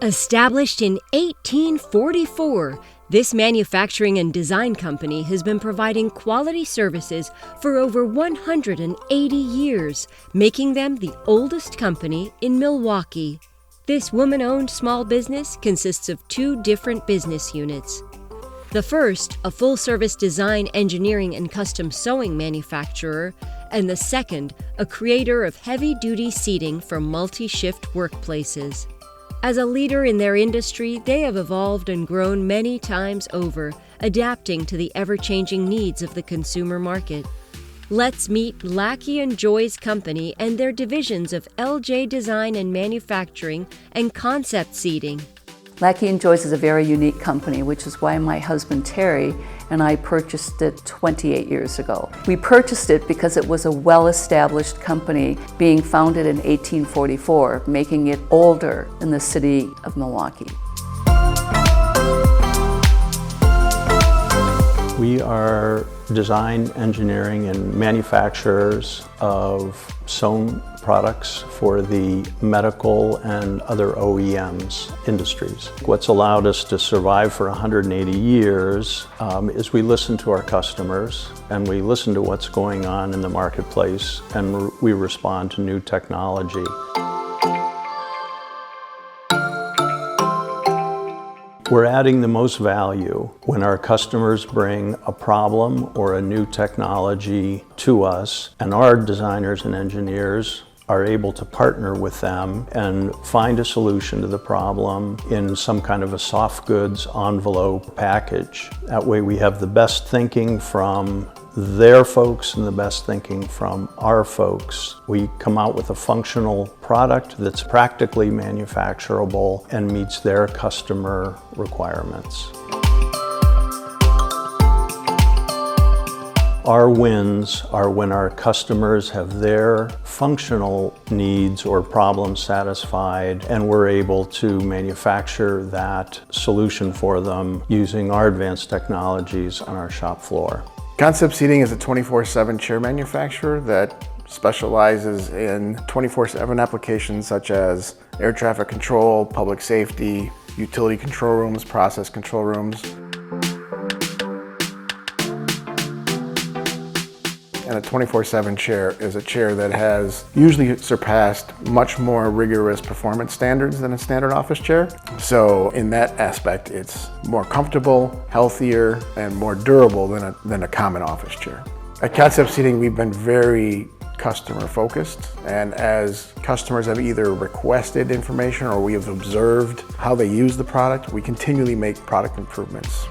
Established in 1844, this manufacturing and design company has been providing quality services for over 180 years, making them the oldest company in Milwaukee. This woman-owned small business consists of two different business units. The first, a full-service design, engineering, and custom sewing manufacturer, and the second, a creator of heavy-duty seating for multi-shift workplaces. As a leader in their industry, they have evolved and grown many times over, adapting to the ever-changing needs of the consumer market. Let's meet Laacke Joys Company and their divisions of LJ Design and Manufacturing and Concept Seating. Laacke Joys is a very unique company, which is why my husband Terry and I purchased it 28 years ago. We purchased it because it was a well-established company being founded in 1844, making it older than the city of Milwaukee. We are design, engineering, and manufacturers of sewn products for the medical and other OEMs industries. What's allowed us to survive for 180 years is we listen to our customers and we listen to what's going on in the marketplace, and we respond to new technology. We're adding the most value when our customers bring a problem or a new technology to us, and our designers and engineers are able to partner with them and find a solution to the problem in some kind of a soft goods envelope package. That way we have the best thinking from their folks and the best thinking from our folks. We come out with a functional product that's practically manufacturable and meets their customer requirements. Our wins are when our customers have their functional needs or problems satisfied, and we're able to manufacture that solution for them using our advanced technologies on our shop floor. Concept Seating is a 24/7 chair manufacturer that specializes in 24/7 applications such as air traffic control, public safety, utility control rooms, process control rooms. And a 24/7 chair is a chair that has usually surpassed much more rigorous performance standards than a standard office chair. So in that aspect, it's more comfortable, healthier, and more durable than a common office chair. At Concept Seating, we've been very customer focused, and as customers have either requested information or we have observed how they use the product, we continually make product improvements.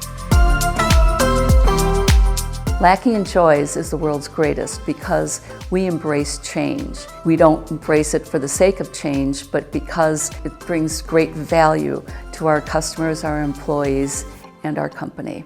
Laacke Joys is the world's greatest because we embrace change. We don't embrace it for the sake of change, but because it brings great value to our customers, our employees, and our company.